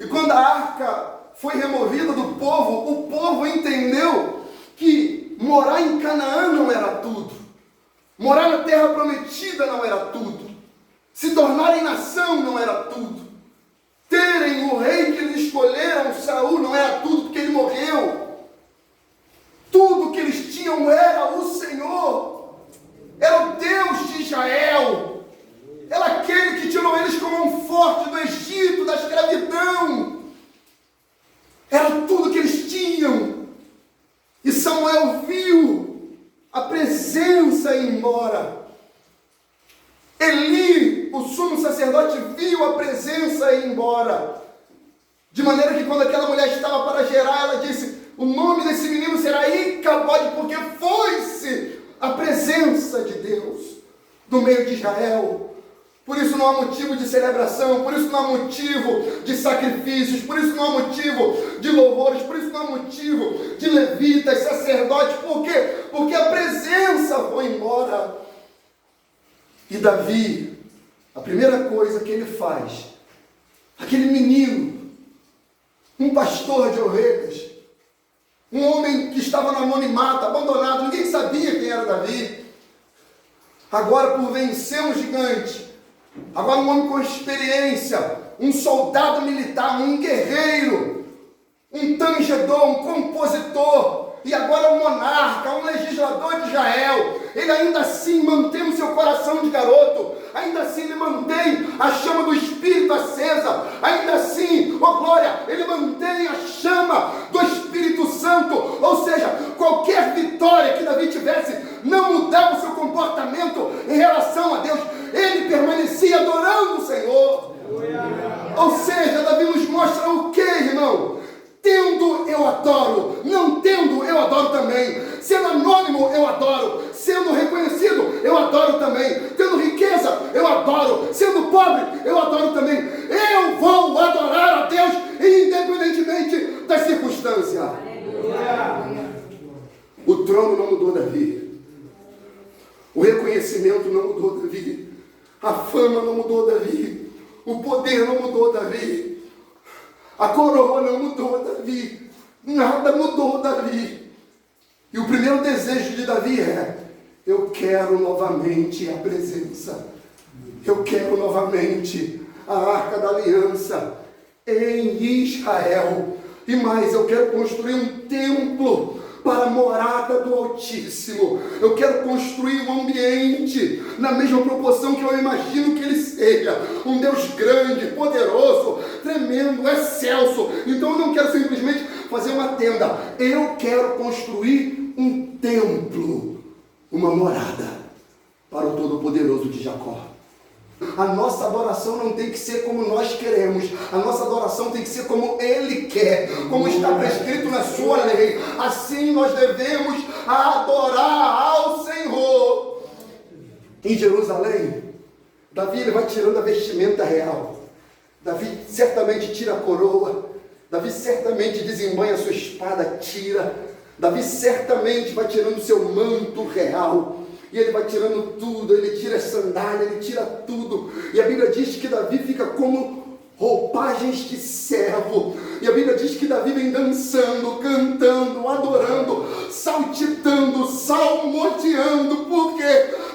E quando a arca foi removida do povo, o povo entendeu que morar em Canaã não era tudo. Morar na terra prometida não era tudo. Se tornarem nação não era tudo. Terem o rei que eles escolheram, Saul, não era tudo, porque ele morreu. Tudo que eles tinham era o Senhor. Era o Deus de Israel. Era aquele que tirou eles como um forte do Egito, da escravidão. Era tudo que eles tinham. E Samuel viu a presença ir embora. Eli, o sumo sacerdote, viu a presença ir embora. De maneira que quando aquela mulher estava para gerar, ela disse: o nome desse menino será Icabode, porque foi-se a presença de Deus no meio de Israel. Por isso não há motivo de celebração, por isso não há motivo de sacrifícios, por isso não há motivo de louvores, por isso não há motivo de levitas, sacerdotes. Por quê? Porque a presença foi embora. E Davi, a primeira coisa que ele faz, aquele menino, um pastor de ovelhas, um homem que estava no anonimato, abandonado, ninguém sabia quem era Davi, agora por vencer um gigante, agora um homem com experiência, um soldado militar, um guerreiro, um tangedor, um compositor, e agora um monarca, um legislador de Israel, ele ainda assim mantém o seu coração de garoto, ainda assim ele mantém a chama do Espírito acesa, ainda assim, oh glória, ele mantém a chama do Espírito Santo, ou seja, qualquer vitória que Davi tivesse, não mudava o seu comportamento em relação a Deus, ele permanecia adorando o Senhor. Ou seja, Davi nos mostra o que, irmão? Tendo, eu adoro. Não tendo, eu adoro também. Sendo anônimo, eu adoro. Sendo reconhecido, eu adoro também. Tendo riqueza, eu adoro. Sendo pobre, eu adoro também. Eu vou adorar a Deus, independentemente das circunstâncias. O trono não mudou Davi. O reconhecimento não mudou Davi. A fama não mudou Davi. O poder não mudou Davi. A coroa não mudou Davi. Nada mudou Davi. E o primeiro desejo de Davi é: eu quero novamente a presença. Eu quero novamente a Arca da Aliança em Israel. E mais, eu quero construir um templo para a morada do Altíssimo. Eu quero construir um ambiente na mesma proporção que eu imagino que ele seja. Um Deus grande, poderoso, tremendo, excelso. Então eu não quero simplesmente fazer uma tenda. Eu quero construir um templo, uma morada para o Todo-Poderoso de Jacó. A nossa adoração não tem que ser como nós queremos. A nossa adoração tem que ser como Ele quer, como está prescrito na sua lei. Assim nós devemos adorar ao Senhor. Em Jerusalém, Davi ele vai tirando a vestimenta real. Davi certamente tira a coroa. Davi certamente desembanha a sua espada, tira. Davi certamente vai tirando o seu manto real. E ele vai tirando tudo, ele tira a sandália, ele tira tudo. E a Bíblia diz que Davi fica como roupagens de servo. E a Bíblia diz que Davi vem dançando, cantando, adorando, saltitando, salmodiando, porque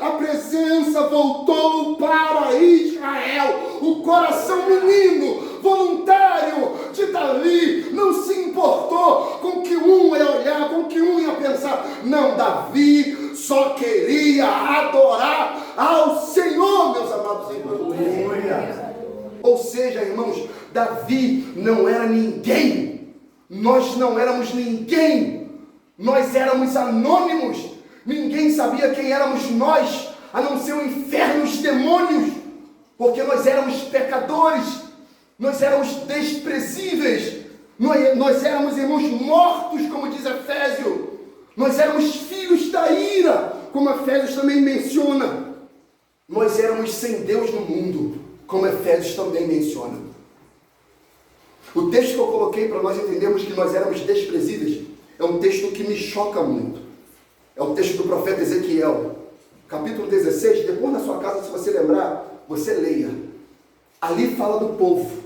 a presença voltou para Israel. O coração menino, voluntário de Davi, não se importou com o que um ia olhar, com o que um ia pensar. Não, Davi só queria adorar ao Senhor, meus amados irmãos. Ou seja, irmãos, Davi não era ninguém. Nós não éramos ninguém. Nós éramos anônimos. Ninguém sabia quem éramos nós, a não ser o inferno, os demônios. Porque nós éramos pecadores. Nós éramos desprezíveis. Nós éramos irmãos mortos, como diz Efésios. Nós éramos filhos da ira, como Efésios também menciona. Nós éramos sem Deus no mundo, como Efésios também menciona. O texto que eu coloquei para nós entendermos que nós éramos desprezíveis é um texto que me choca muito. É o texto do profeta Ezequiel, capítulo 16. Depois na sua casa, se você lembrar, você leia. Ali fala do povo.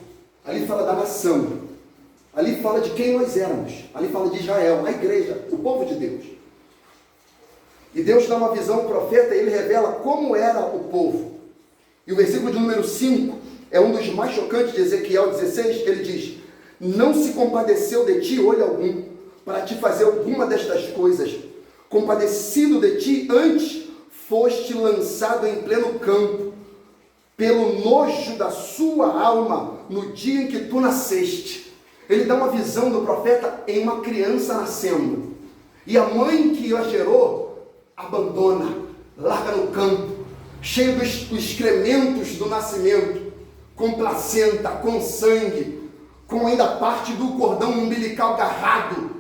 ali fala da nação, ali fala de quem nós éramos, ali fala de Israel, a igreja, o povo de Deus. E Deus dá uma visão ao profeta e ele revela como era o povo. E o versículo de número 5 é um dos mais chocantes de Ezequiel 16, ele diz: não se compadeceu de ti olho algum, para te fazer alguma destas coisas. Compadecido de ti, antes foste lançado em pleno campo, pelo nojo da sua alma, no dia em que tu nasceste. Ele dá uma visão do profeta em uma criança nascendo. E a mãe que a gerou, abandona, larga no campo, cheio dos excrementos do nascimento, com placenta, com sangue, com ainda parte do cordão umbilical garrado.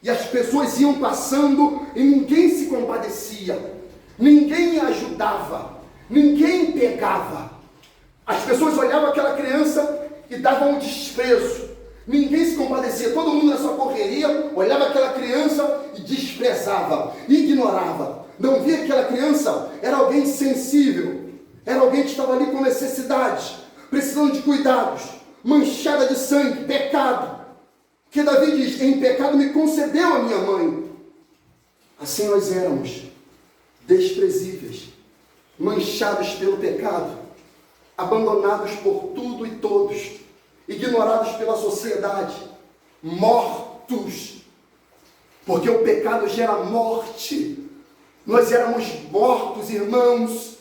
E as pessoas iam passando e ninguém se compadecia, ninguém ajudava, ninguém pegava. As pessoas olhavam aquela criança e davam um desprezo. Ninguém se compadecia, todo mundo na sua correria olhava aquela criança e desprezava, ignorava. Não via que aquela criança era alguém sensível, era alguém que estava ali com necessidades, precisando de cuidados, manchada de sangue, pecado. Que Davi diz: em pecado me concedeu a minha mãe. Assim nós éramos, desprezíveis, manchados pelo pecado, abandonados por tudo e todos, ignorados pela sociedade, mortos, porque o pecado gera morte. Nós éramos mortos, irmãos.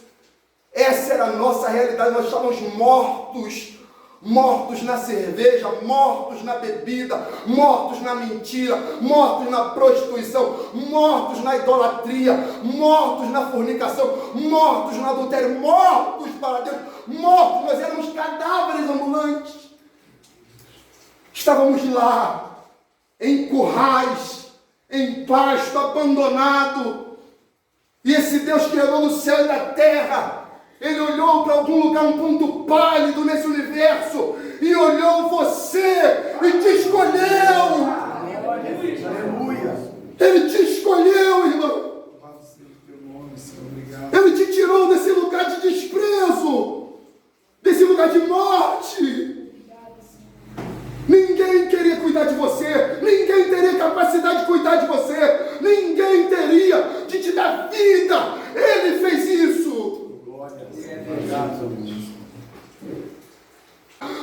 Essa era a nossa realidade. Nós estávamos mortos, mortos na cerveja, mortos na bebida, mortos na mentira, mortos na prostituição, mortos na idolatria, mortos na fornicação, mortos no adultério, mortos para Deus, mortos. Nós éramos cadáveres ambulantes. Estávamos lá, em currais, em pasto, abandonado. E esse Deus criador do céu e da terra, Ele olhou para algum lugar, um ponto pálido nesse universo, e olhou você e te escolheu. Aleluia. Ele te escolheu, irmão. Ele te tirou desse lugar de desprezo, desse lugar de morte. Ninguém queria cuidar de você, ninguém teria capacidade de cuidar de você, ninguém teria de te dar vida. Ele fez isso.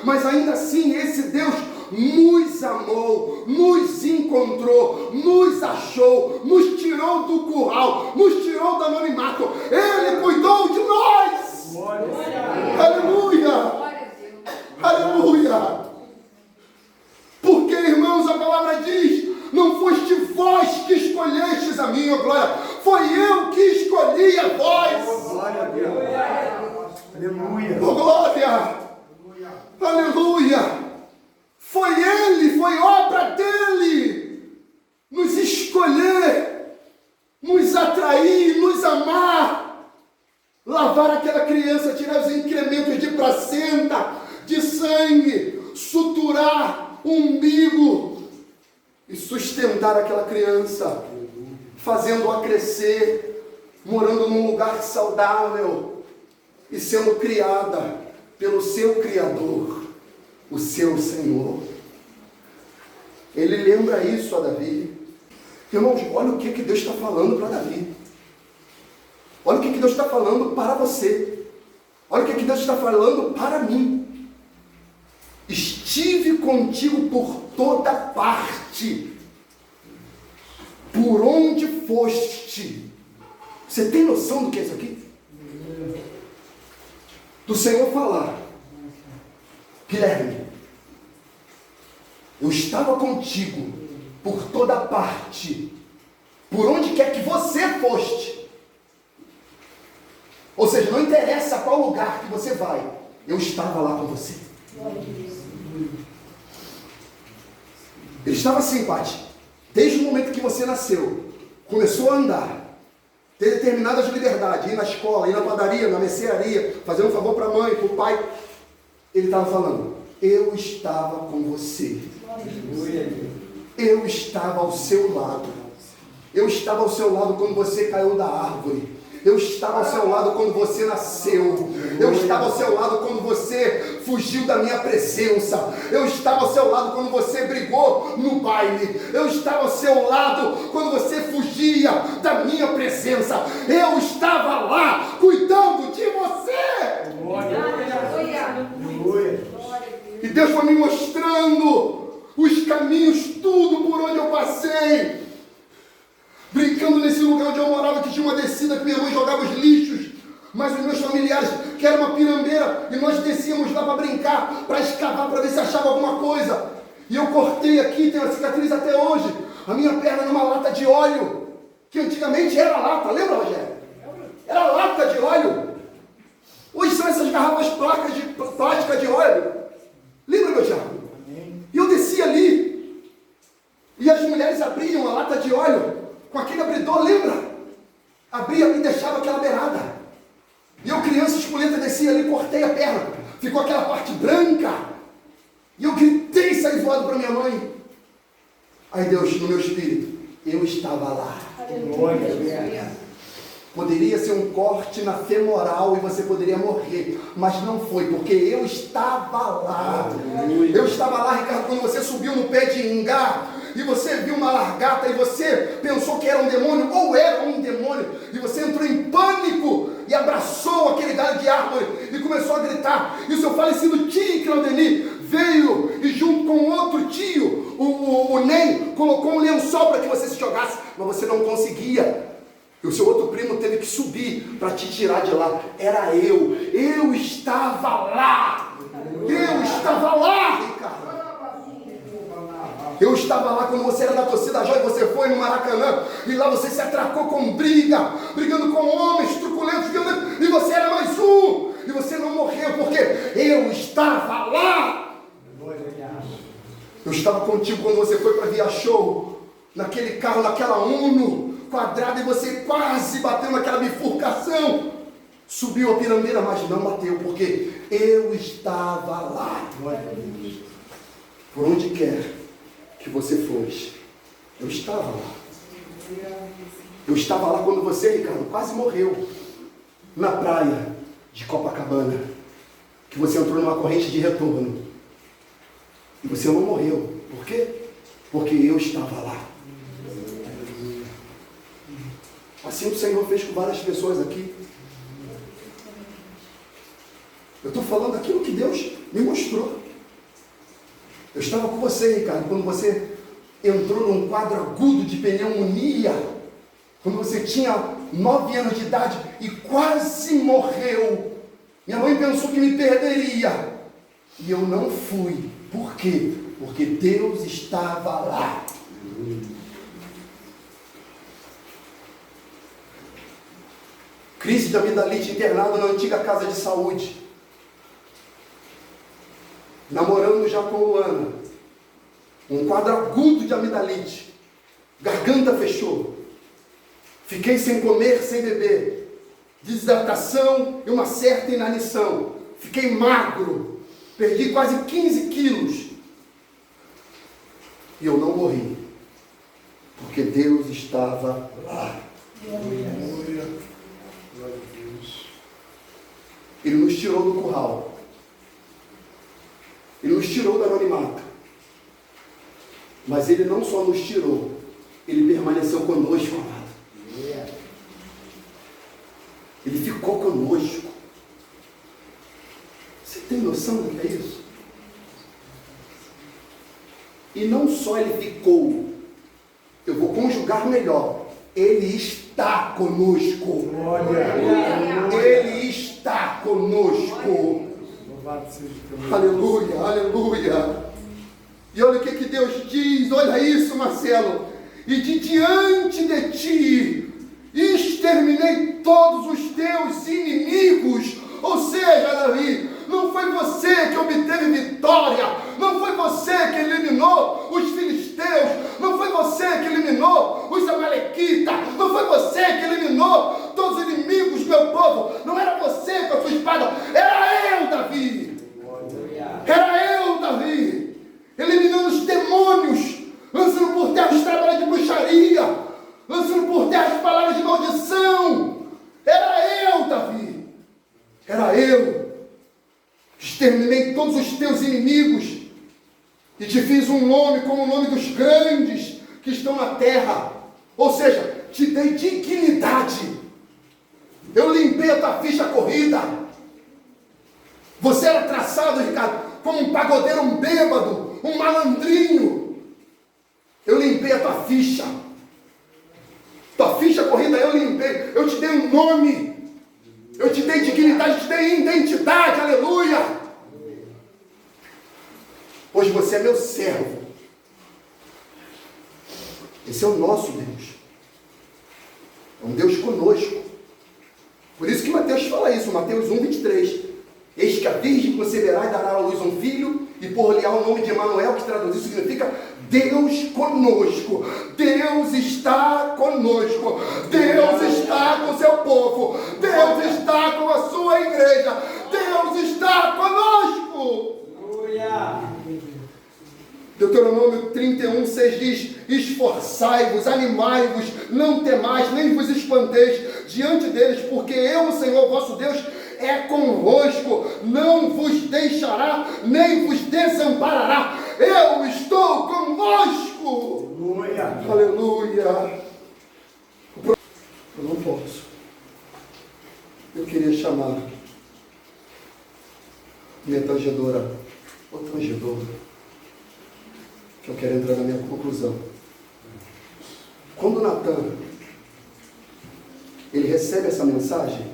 Mas ainda assim, esse Deus nos amou, nos encontrou, nos achou, nos tirou do curral, nos tirou do anonimato. Ele cuidou de nós. Aleluia. Aleluia. Porque, irmãos, a palavra diz: não foste vós que escolhestes a minha glória, foi eu que escolhi a vós. Glória a Deus. Aleluia. Oh, glória. Aleluia. Foi Ele, foi obra dEle nos escolher, nos atrair, nos amar, lavar aquela criança, tirar os incrementos de placenta, de sangue, suturar o umbigo e sustentar aquela criança, fazendo-a crescer, morando num lugar saudável e sendo criada pelo seu Criador, o seu Senhor. Ele lembra isso a Davi. Irmãos, olha o que Deus está falando para Davi. Olha o que Deus está falando para você. Olha o que Deus está falando para mim. Estive contigo por toda parte, por onde foste. Você tem noção do que é isso aqui? Do Senhor falar: Guilherme, eu estava contigo por toda parte, por onde quer que você foste. Ou seja, não interessa qual lugar que você vai, eu estava lá com você. Ele estava assim, Pati, desde o momento que você nasceu, começou a andar, ter determinadas liberdades, ir na escola, ir na padaria, na mercearia, fazer um favor para a mãe, para o pai. Ele estava falando: eu estava com você, eu estava ao seu lado, eu estava ao seu lado quando você caiu da árvore, Eu estava ao seu lado quando você nasceu. Eu estava ao seu lado quando você fugiu da minha presença. Eu estava ao seu lado quando você brigou no baile. Eu estava ao seu lado quando você fugia da minha presença. Eu estava lá cuidando de você. E Deus foi me mostrando os caminhos, tudo por onde eu passei. Brincando nesse lugar onde eu morava, que tinha uma descida que minha mãe jogava os lixos, mas os meus familiares, que era uma pirambeira, e nós descíamos lá para brincar, para escavar, para ver se achava alguma coisa. E eu cortei aqui, tem uma cicatriz até hoje, a minha perna numa lata de óleo, que antigamente era lata, lembra, Rogério? Era lata de óleo. Hoje são essas garrafas plásticas de óleo. Lembra, meu Thiago? E eu desci ali, e as mulheres abriam a lata de óleo com aquele abridor, lembra? Abria e deixava aquela beirada. E eu, criança espoleta, descia ali, cortei a perna. Ficou aquela parte branca. E eu gritei e saí voado para minha mãe. Aí Deus, no meu espírito, eu estava lá. Poderia ser um corte na femoral e você poderia morrer, mas não foi, porque eu estava lá. Eu estava lá, Ricardo, quando você subiu no pé de ingá e você viu uma largata e você pensou que era um demônio, ou era um demônio, e você entrou em pânico e abraçou aquele galho de árvore e começou a gritar. E o seu falecido tio, Claudeni, veio e junto com outro tio, o Ney, colocou um lençol para que você se jogasse, mas você não conseguia. E o seu outro primo teve que subir para te tirar de lá. Era eu estava lá. Eu estava lá, Ricardo. Eu estava lá quando você era da torcida Jó e você foi no Maracanã. E lá você se atracou com brigando com homens truculentos, violentos. E você era mais um. E você não morreu porque eu estava lá. Eu estava contigo quando você foi para Via Show. Naquele carro, naquela Uno quadrada, e você quase bateu naquela bifurcação. Subiu a pirambeira, mas não bateu, porque eu estava lá. Por onde quer que você fosse, eu estava lá. Eu estava lá quando você, Ricardo, quase morreu na praia de Copacabana, que você entrou numa corrente de retorno. E você não morreu. Por quê? Porque eu estava lá. Assim o Senhor fez com várias pessoas aqui. Eu estou falando aquilo que Deus me mostrou. Eu estava com você, Ricardo, quando você entrou num quadro agudo de pneumonia, quando você tinha 9 anos de idade e quase morreu. Minha mãe pensou que me perderia. E eu não fui. Por quê? Porque Deus estava lá. Crise de amidalite, internado na antiga casa de saúde. Namorando já com Luana. Um quadro agudo de amidalite. Garganta fechou. Fiquei sem comer, sem beber. Desidratação e uma certa inanição. Fiquei magro. Perdi quase 15 quilos. E eu não morri. Porque Deus estava lá. Ele nos tirou do curral. Ele nos tirou do anonimato. Mas Ele não só nos tirou, Ele permaneceu conosco, amado. Ele ficou conosco. Você tem noção do que é isso? E não só Ele ficou, eu vou conjugar melhor. Ele está conosco. Ele está conosco. Aleluia, aleluia. E olha o que Deus diz. Olha isso, Marcelo. E de diante de ti exterminei todos os teus inimigos. Ou seja, Davi, não foi você que obteve vitória, não foi você que eliminou os filisteus, não foi você que eliminou os amalequitas, não foi você que eliminou todos os inimigos do meu povo, não era você com a sua espada, era eu, Davi. Era eu, Davi, eliminando os demônios, lançando por terra os trabalhos de bruxaria, lançando por terra as palavras de maldição. todos os teus inimigos e te fiz um nome como o nome dos grandes que estão na terra. Ou seja, te dei dignidade. Eu limpei a tua ficha corrida. Você era traçado, Ricardo, como um pagodeiro, um bêbado, um malandrinho. Eu limpei a tua ficha. Tua ficha corrida eu limpei. Eu te dei um nome. Eu te dei dignidade, eu te dei identidade. Aleluia. Hoje você é meu servo. Esse é o nosso Deus. É um Deus conosco. Por isso que Mateus fala isso, Mateus 1, 23. Eis que a virgem conceberá e dará à luz um filho, e por-lhe-á o nome de Emanuel, que traduzido significa Deus conosco. Deus está conosco. Deus está com o seu povo. Deus está com a sua igreja. Deus está conosco. Deuteronômio 31, 6 diz: esforçai-vos, animai-vos, não temais, nem vos espanteis diante deles, porque eu, o Senhor vosso Deus, é convosco, não vos deixará, nem vos desamparará. Eu estou convosco. Aleluia. Aleluia. Eu não posso. Eu queria chamar minha tangedora, ô tangedor, que eu quero entrar na minha conclusão. Quando Natan ele recebe essa mensagem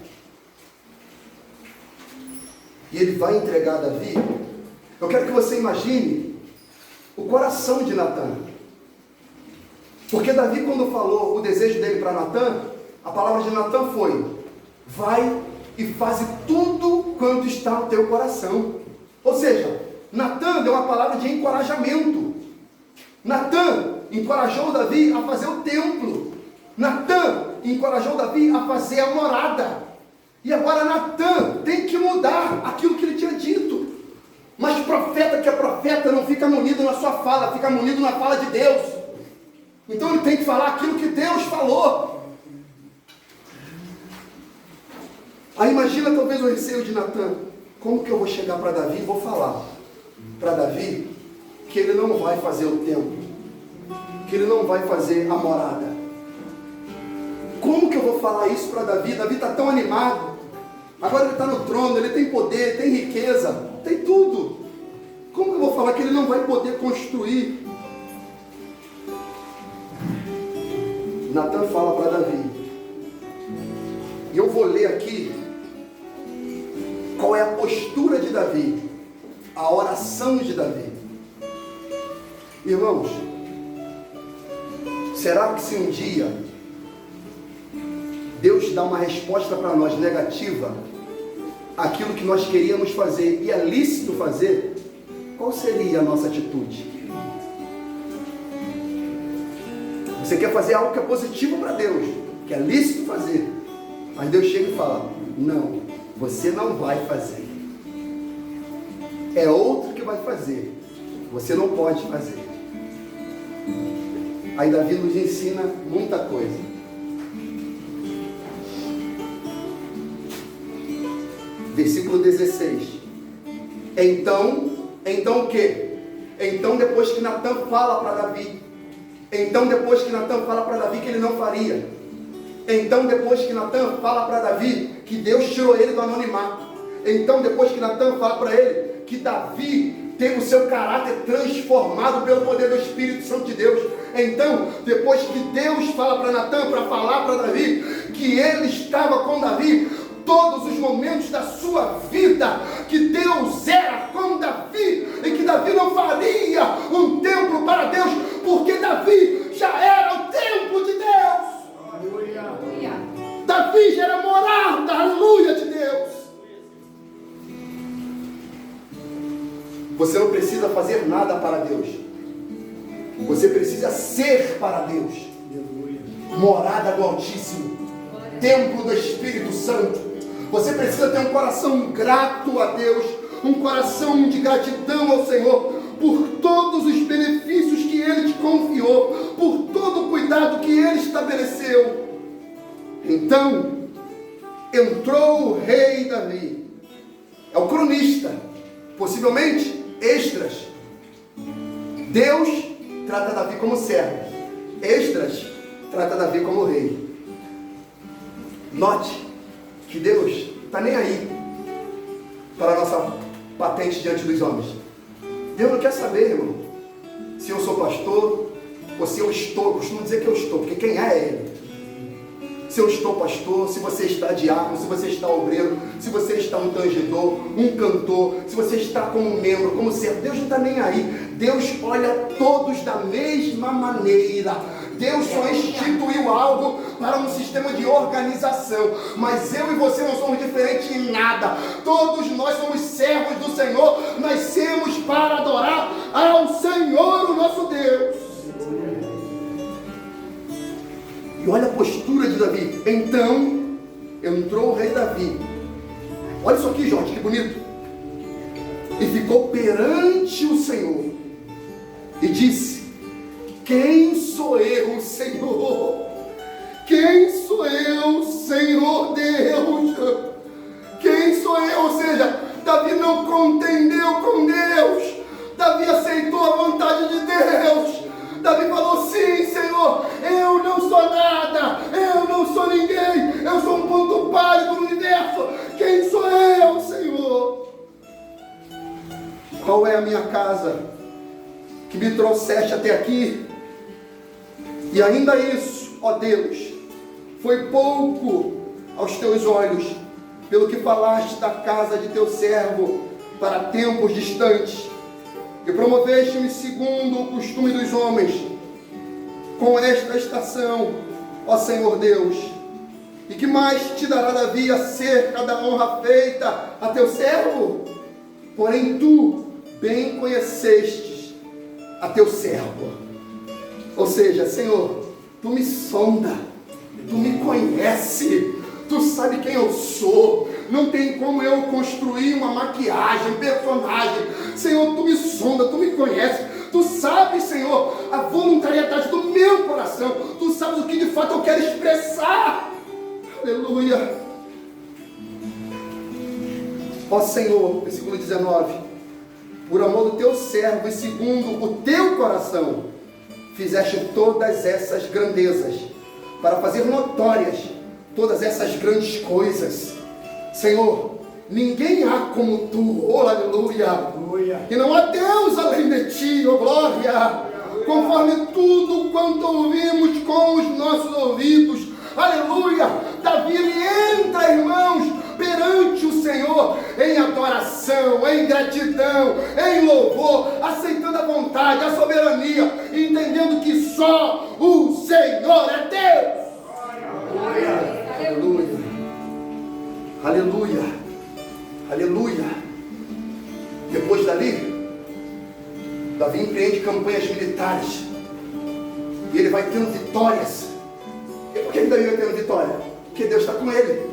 e ele vai entregar a Davi, eu quero que você imagine o coração de Natan. Porque Davi, quando falou o desejo dele para Natan, a palavra de Natan foi: vai e faze tudo quanto está no teu coração. Ou seja, Natan deu uma palavra de encorajamento. Natan encorajou Davi a fazer o templo. Natan encorajou Davi a fazer a morada. E agora Natan tem que mudar aquilo que ele tinha dito. Mas profeta que é profeta não fica munido na sua fala, fica munido na fala de Deus. Então ele tem que falar aquilo que Deus falou. Aí imagina talvez o receio de Natan. Como que eu vou chegar para Davi e vou falar para Davi que ele não vai fazer o templo, que ele não vai fazer a morada? Como que eu vou falar isso para Davi? Davi está tão animado, agora ele está no trono, ele tem poder, tem riqueza, tem tudo. Como que eu vou falar que ele não vai poder construir? Natan fala para Davi, e eu vou ler aqui qual é a postura de Davi, a oração de Davi. Irmãos, será que se um dia Deus dá uma resposta para nós negativa àquilo que nós queríamos fazer e é lícito fazer, qual seria a nossa atitude? Você quer fazer algo que é positivo para Deus, que é lícito fazer, mas Deus chega e fala: não, você não vai fazer, é outro que vai fazer, você não pode fazer. Aí Davi nos ensina muita coisa. Versículo 16. Então o quê? Então depois que Natan fala para Davi, que ele não faria, então depois que Natan fala para Davi que Deus tirou ele do anonimato, então depois que Natan fala para ele que Davi tem o seu caráter transformado pelo poder do Espírito Santo de Deus, então depois que Deus fala para Natan, para falar para Davi que ele estava com Davi todos os momentos da sua vida, que Deus era com Davi e que Davi não faria um templo para Deus, porque Davi já era o templo de Deus. Aleluia. Davi já era morada, aleluia, de Deus. Você não precisa fazer nada para Deus, você precisa ser para Deus. Morada do Altíssimo, templo do Espírito Santo. Você precisa ter um coração grato a Deus, um coração de gratidão ao Senhor por todos os benefícios que Ele te confiou, por todo o cuidado que Ele estabeleceu. Então entrou o rei Davi, é o cronista, possivelmente Esdras. Deus trata Davi como servo, Esdras trata Davi como rei. Note que Deus está nem aí para a nossa patente diante dos homens. Deus não quer saber, irmão, se eu sou pastor ou se eu estou. Eu costumo dizer que eu estou, porque quem é Ele. Se eu estou pastor, se você está diácono, se você está obreiro, se você está um tangedor, um cantor, se você está como membro, como servo, Deus não está nem aí. Deus olha todos da mesma maneira. Deus só instituiu algo para um sistema de organização, mas eu e você não somos diferentes em nada. Todos nós somos servos do Senhor, nascemos para adorar ao Senhor, o nosso Deus. E olha a postura de Davi. Então entrou o rei Davi. Olha isso aqui, Jorge, que bonito. E ficou perante o Senhor e disse: quem sou eu, Senhor? Quem sou eu, Senhor Deus? Quem sou eu? Ou seja, Davi não contendeu com Deus. Davi aceitou a vontade de Deus. Davi falou: sim, Senhor, eu não sou nada, eu não sou ninguém, eu sou um ponto pálido no universo. Quem sou eu, Senhor? Qual é a minha casa que me trouxeste até aqui? E ainda isso, ó Deus, foi pouco aos teus olhos, pelo que falaste da casa de teu servo para tempos distantes, e promoveste-me segundo o costume dos homens, com esta estação, ó Senhor Deus. E que mais te dará Davi acerca da honra feita a teu servo? Porém tu bem conhecestes a teu servo. Ou seja, Senhor, tu me sonda, tu me conhece, tu sabe quem eu sou. Não tem como eu construir uma maquiagem, personagem. Senhor, tu me sonda, tu me conhece. Tu sabes, Senhor, a voluntariedade do meu coração. Tu sabes o que de fato eu quero expressar. Aleluia. Ó Senhor, versículo 19. Por amor do teu servo e segundo o teu coração, fizeste todas essas grandezas, para fazer notórias todas essas grandes coisas. Senhor, ninguém há como tu, oh aleluia, e não há Deus além de ti, oh glória, conforme tudo quanto ouvimos com os nossos ouvidos, aleluia. Davi, ele entra, irmãos, perante o Senhor, em adoração, em gratidão, em louvor, aceitando a vontade, a soberania, entendendo que só o Senhor é Deus. Aleluia, aleluia. Aleluia, aleluia. Depois dali, Davi empreende campanhas militares. E ele vai tendo vitórias. E por que Davi vai tendo vitória? Porque Deus está com ele.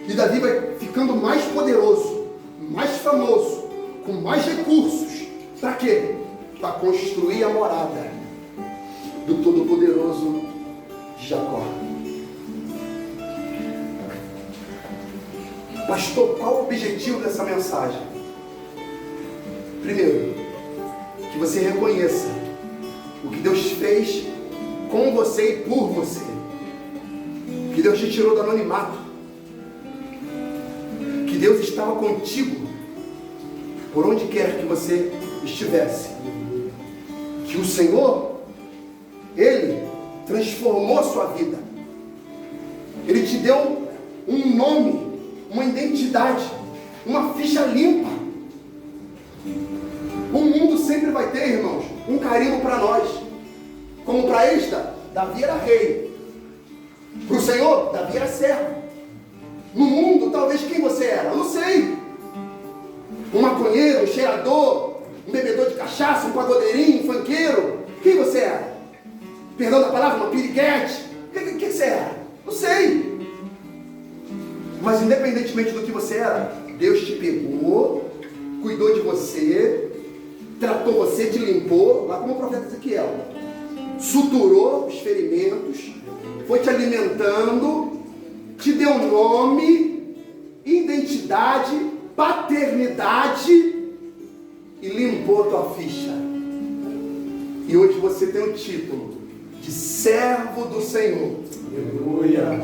E Davi vai ficando mais poderoso, mais famoso, com mais recursos. Para quê? Para construir a morada do Todo-Poderoso de Jacó. Pastor, qual o objetivo dessa mensagem? Primeiro, que você reconheça o que Deus fez com você e por você. Que Deus te tirou do anonimato. Que Deus estava contigo por onde quer que você estivesse. Que o Senhor, Ele transformou a sua vida. Ele te deu um nome, uma identidade, uma ficha limpa. O mundo sempre vai ter, irmãos, um carimbo para nós. Como para esta, Davi era rei. Para o Senhor, Davi era servo. No mundo, talvez quem você era? Eu não sei. Um maconheiro, um cheirador, um bebedor de cachaça, um pagodeirinho, um funkeiro. Quem você era? Perdão da palavra, uma piriguete. O que você era? Não sei. Mas independentemente do que você era, Deus te pegou, cuidou de você, tratou você, te limpou, lá como o profeta Ezequiel, suturou os ferimentos, foi te alimentando, te deu nome, identidade, paternidade, e limpou a tua ficha. E hoje você tem o título de servo do Senhor. Aleluia.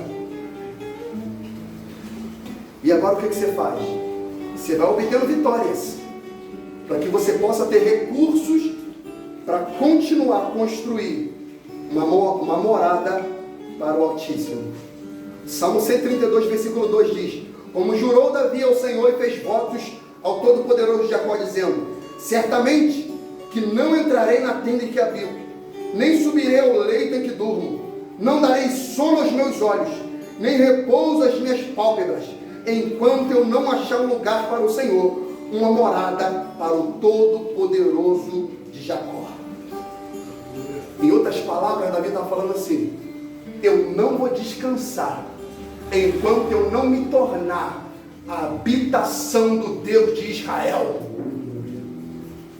E agora o que você faz? Você vai obtendo vitórias, para que você possa ter recursos para continuar a construir uma morada para o Altíssimo. Salmo 132, versículo 2 diz: como jurou Davi ao Senhor e fez votos ao Todo-Poderoso Jacó, dizendo: certamente que não entrarei na tenda em que habito, nem subirei ao leito em que durmo, não darei sono aos meus olhos, nem repouso às minhas pálpebras, enquanto eu não achar um lugar para o Senhor, uma morada para o Todo-Poderoso de Jacó. Em outras palavras, Davi está falando assim: eu não vou descansar enquanto eu não me tornar a habitação do Deus de Israel.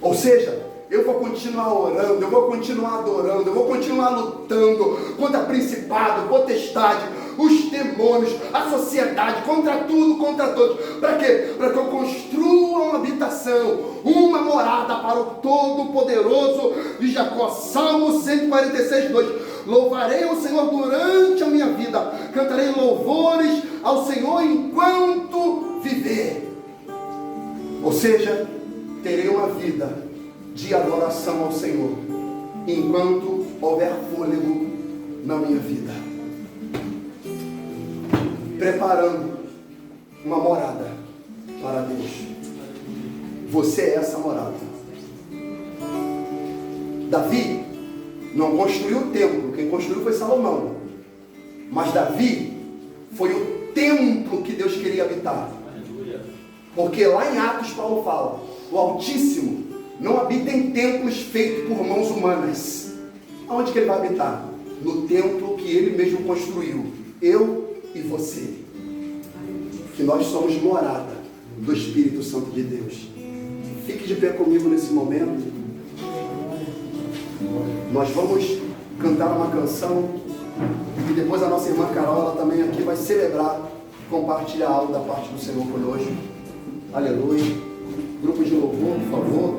Ou seja, eu vou continuar orando, eu vou continuar adorando, eu vou continuar lutando contra principado, potestade, os demônios, a sociedade, contra tudo, contra todos. Para quê? Para que eu construa uma habitação, uma morada para o Todo-Poderoso de Jacó. Salmo 146, 2. Louvarei ao Senhor durante a minha vida, cantarei louvores ao Senhor enquanto viver. Ou seja, terei uma vida de adoração ao Senhor enquanto houver fôlego na minha vida, preparando uma morada para Deus. Você é essa morada. Davi não construiu o templo, quem construiu foi Salomão, mas Davi foi o templo que Deus queria habitar. Porque lá em Atos Paulo fala: o Altíssimo não habita em templos feitos por mãos humanas. Aonde que ele vai habitar? No templo que ele mesmo construiu, eu e você, que nós somos morada do Espírito Santo de Deus. Fique de pé comigo nesse momento. Nós vamos cantar uma canção e depois a nossa irmã Carol, ela também aqui vai celebrar, compartilhar algo da parte do Senhor conosco. Aleluia. Grupo de louvor, por favor.